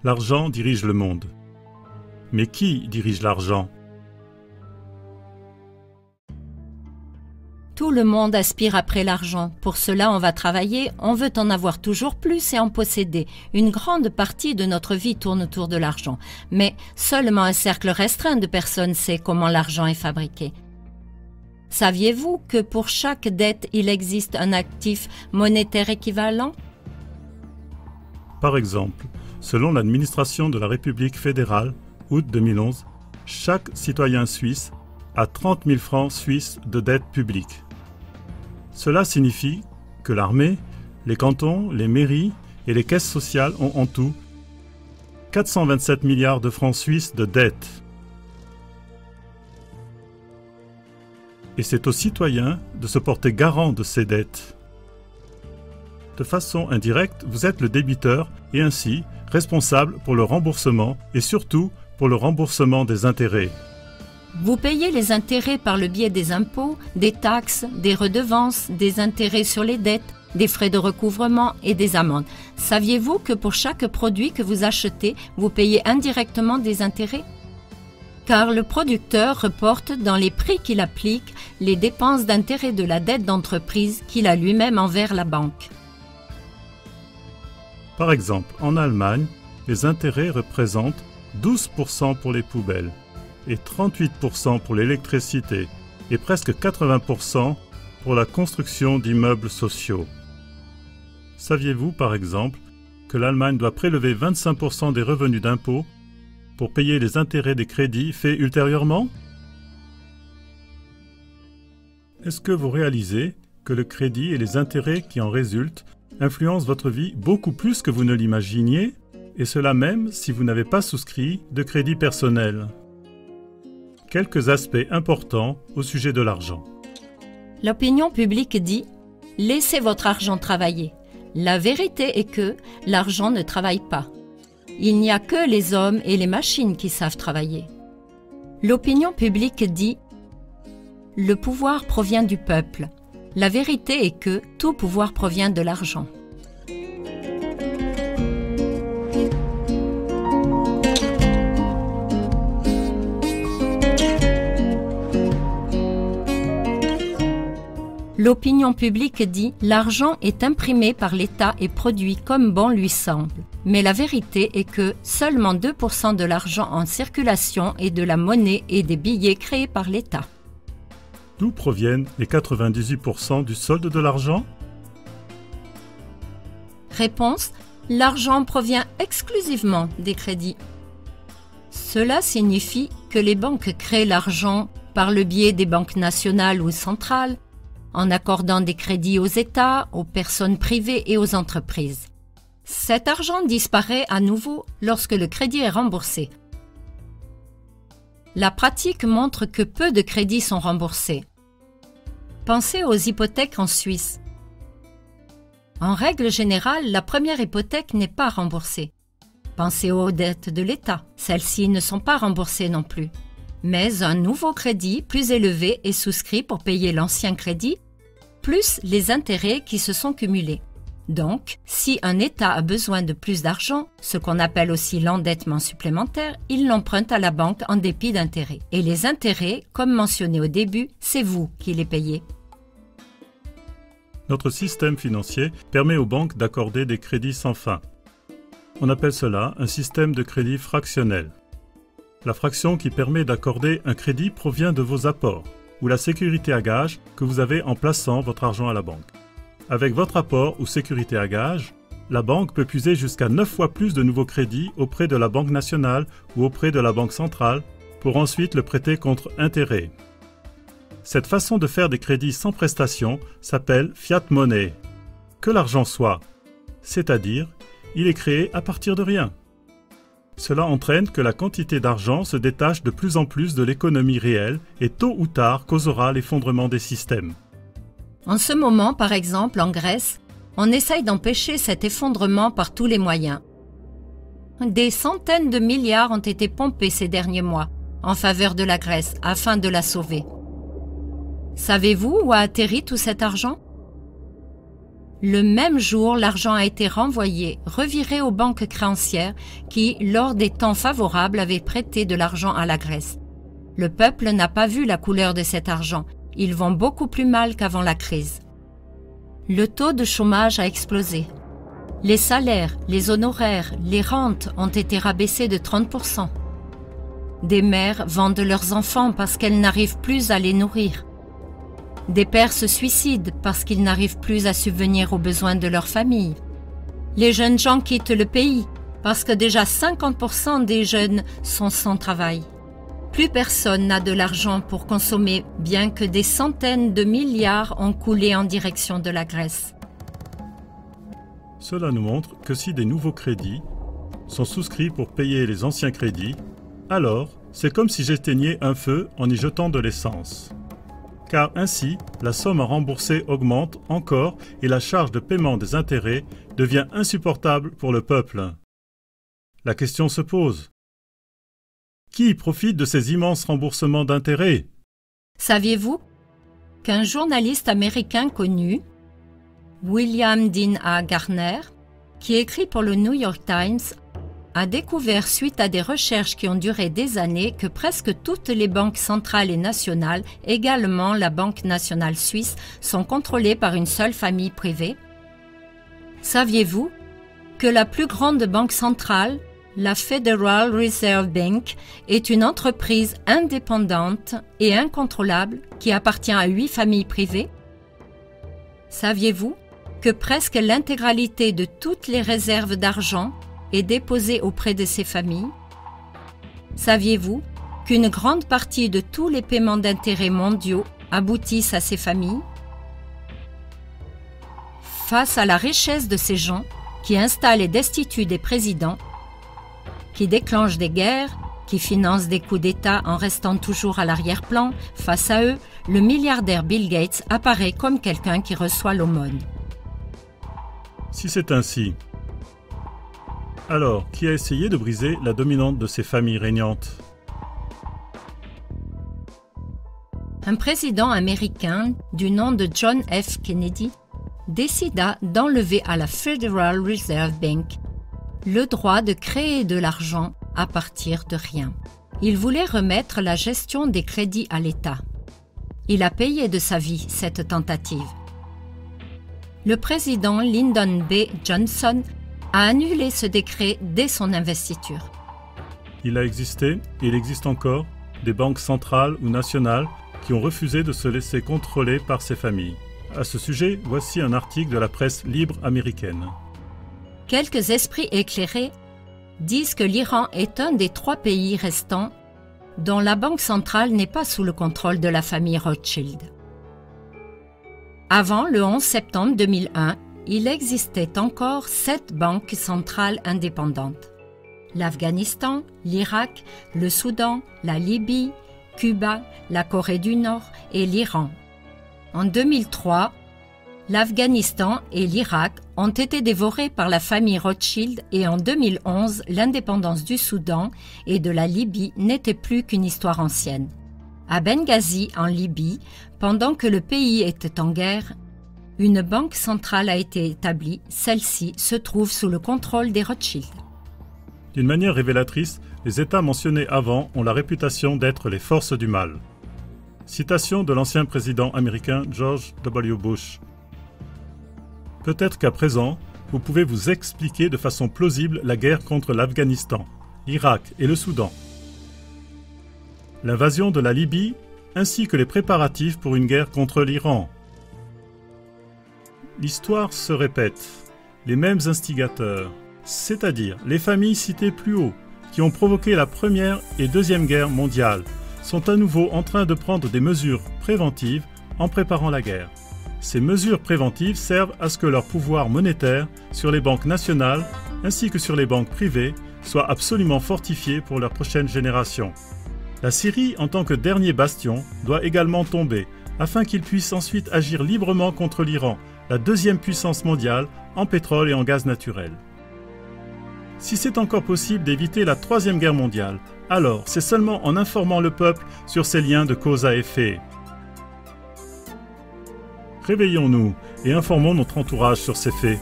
L'argent dirige le monde. Mais qui dirige l'argent? Tout le monde aspire après l'argent. Pour cela, on va travailler, on veut en avoir toujours plus et en posséder. Une grande partie de notre vie tourne autour de l'argent. Mais seulement un cercle restreint de personnes sait comment l'argent est fabriqué. Saviez-vous que pour chaque dette, il existe un actif monétaire équivalent? Par exemple, selon l'administration de la République fédérale, août 2011, chaque citoyen suisse a 30 000 francs suisses de dette publique. Cela signifie que l'armée, les cantons, les mairies et les caisses sociales ont en tout 427 milliards de francs suisses de dettes. Et c'est aux citoyens de se porter garant de ces dettes. De façon indirecte, vous êtes le débiteur et ainsi responsable pour le remboursement et surtout pour le remboursement des intérêts. Vous payez les intérêts par le biais des impôts, des taxes, des redevances, des intérêts sur les dettes, des frais de recouvrement et des amendes. Saviez-vous que pour chaque produit que vous achetez, vous payez indirectement des intérêts? Car le producteur reporte dans les prix qu'il applique les dépenses d'intérêt de la dette d'entreprise qu'il a lui-même envers la banque. Par exemple, en Allemagne, les intérêts représentent 12% pour les poubelles et 38% pour l'électricité et presque 80% pour la construction d'immeubles sociaux. Saviez-vous, par exemple, que l'Allemagne doit prélever 25% des revenus d'impôts pour payer les intérêts des crédits faits ultérieurement? Est-ce que vous réalisez que le crédit et les intérêts qui en résultent influencent votre vie beaucoup plus que vous ne l'imaginiez, et cela même si vous n'avez pas souscrit de crédit personnel? Quelques aspects importants au sujet de l'argent. L'opinion publique dit « Laissez votre argent travailler ». La vérité est que l'argent ne travaille pas. Il n'y a que les hommes et les machines qui savent travailler. L'opinion publique dit « Le pouvoir provient du peuple ». La vérité est que tout pouvoir provient de l'argent. L'opinion publique dit « L'argent est imprimé par l'État et produit comme bon lui semble ». Mais la vérité est que seulement 2% de l'argent en circulation est de la monnaie et des billets créés par l'État. D'où proviennent les 98% du solde de l'argent? Réponse: l'argent provient exclusivement des crédits. Cela signifie que les banques créent l'argent par le biais des banques nationales ou centrales, en accordant des crédits aux États, aux personnes privées et aux entreprises. Cet argent disparaît à nouveau lorsque le crédit est remboursé. La pratique montre que peu de crédits sont remboursés. Pensez aux hypothèques en Suisse. En règle générale, la première hypothèque n'est pas remboursée. Pensez aux dettes de l'État. Celles-ci ne sont pas remboursées non plus. Mais un nouveau crédit plus élevé est souscrit pour payer l'ancien crédit, plus les intérêts qui se sont cumulés. Donc, si un État a besoin de plus d'argent, ce qu'on appelle aussi l'endettement supplémentaire, il l'emprunte à la banque en dépit d'intérêts. Et les intérêts, comme mentionné au début, c'est vous qui les payez. Notre système financier permet aux banques d'accorder des crédits sans fin. On appelle cela un système de crédit fractionnel. La fraction qui permet d'accorder un crédit provient de vos apports ou la sécurité à gage que vous avez en plaçant votre argent à la banque. Avec votre apport ou sécurité à gage, la banque peut puiser jusqu'à 9 fois plus de nouveaux crédits auprès de la Banque nationale ou auprès de la Banque centrale pour ensuite le prêter contre intérêt. Cette façon de faire des crédits sans prestation s'appelle fiat money. Que l'argent soit, c'est-à-dire, il est créé à partir de rien. Cela entraîne que la quantité d'argent se détache de plus en plus de l'économie réelle et tôt ou tard causera l'effondrement des systèmes. En ce moment, par exemple, en Grèce, on essaye d'empêcher cet effondrement par tous les moyens. Des centaines de milliards ont été pompés ces derniers mois en faveur de la Grèce afin de la sauver. Savez-vous où a atterri tout cet argent? Le même jour, l'argent a été reviré aux banques créancières qui, lors des temps favorables, avaient prêté de l'argent à la Grèce. Le peuple n'a pas vu la couleur de cet argent. Ils vont beaucoup plus mal qu'avant la crise. Le taux de chômage a explosé. Les salaires, les honoraires, les rentes ont été rabaissés de 30%. Des mères vendent leurs enfants parce qu'elles n'arrivent plus à les nourrir. Des pères se suicident parce qu'ils n'arrivent plus à subvenir aux besoins de leur famille. Les jeunes gens quittent le pays parce que déjà 50% des jeunes sont sans travail. Plus personne n'a de l'argent pour consommer, bien que des centaines de milliards ont coulé en direction de la Grèce. Cela nous montre que si des nouveaux crédits sont souscrits pour payer les anciens crédits, alors c'est comme si j'éteignais un feu en y jetant de l'essence. Car ainsi, la somme à rembourser augmente encore et la charge de paiement des intérêts devient insupportable pour le peuple. La question se pose. Qui profite de ces immenses remboursements d'intérêts? Saviez-vous qu'un journaliste américain connu, William Dean A. Garner, qui écrit pour le New York Times, a découvert suite à des recherches qui ont duré des années que presque toutes les banques centrales et nationales, également la Banque nationale suisse, sont contrôlées par une seule famille privée? Saviez-vous que la plus grande banque centrale, la Federal Reserve Bank, est une entreprise indépendante et incontrôlable qui appartient à 8 familles privées? Saviez-vous que presque l'intégralité de toutes les réserves d'argent est déposée auprès de ces familles? Saviez-vous qu'une grande partie de tous les paiements d'intérêts mondiaux aboutissent à ces familles? Face à la richesse de ces gens qui installent et destituent des présidents, qui déclenchent des guerres, qui financent des coups d'État en restant toujours à l'arrière-plan, face à eux, le milliardaire Bill Gates apparaît comme quelqu'un qui reçoit l'aumône. Si c'est ainsi, alors qui a essayé de briser la dominante de ces familles régnantes? Un président américain du nom de John F. Kennedy décida d'enlever à la Federal Reserve Bank le droit de créer de l'argent à partir de rien. Il voulait remettre la gestion des crédits à l'État. Il a payé de sa vie cette tentative. Le président Lyndon B. Johnson a annulé ce décret dès son investiture. Il a existé, et il existe encore, des banques centrales ou nationales qui ont refusé de se laisser contrôler par ces familles. À ce sujet, voici un article de la presse libre américaine. Quelques esprits éclairés disent que l'Iran est un des 3 pays restants dont la banque centrale n'est pas sous le contrôle de la famille Rothschild. Avant le 11 septembre 2001, il existait encore 7 banques centrales indépendantes. L'Afghanistan, l'Irak, le Soudan, la Libye, Cuba, la Corée du Nord et l'Iran. En 2003, l'Afghanistan et l'Irak ont été dévorés par la famille Rothschild et en 2011, l'indépendance du Soudan et de la Libye n'était plus qu'une histoire ancienne. À Benghazi, en Libye, pendant que le pays était en guerre, une banque centrale a été établie. Celle-ci se trouve sous le contrôle des Rothschild. D'une manière révélatrice, les États mentionnés avant ont la réputation d'être les forces du mal. Citation de l'ancien président américain George W. Bush. Peut-être qu'à présent, vous pouvez vous expliquer de façon plausible la guerre contre l'Afghanistan, l'Irak et le Soudan. L'invasion de la Libye, ainsi que les préparatifs pour une guerre contre l'Iran. L'histoire se répète. Les mêmes instigateurs, c'est-à-dire les familles citées plus haut, qui ont provoqué la Première et Deuxième Guerre mondiale, sont à nouveau en train de prendre des mesures préventives en préparant la guerre. Ces mesures préventives servent à ce que leur pouvoir monétaire sur les banques nationales ainsi que sur les banques privées soit absolument fortifié pour leur prochaine génération. La Syrie, en tant que dernier bastion, doit également tomber afin qu'ils puissent ensuite agir librement contre l'Iran, la 2e puissance mondiale en pétrole et en gaz naturel. Si c'est encore possible d'éviter la 3e guerre mondiale, alors c'est seulement en informant le peuple sur ces liens de cause à effet. Réveillons-nous et informons notre entourage sur ces faits.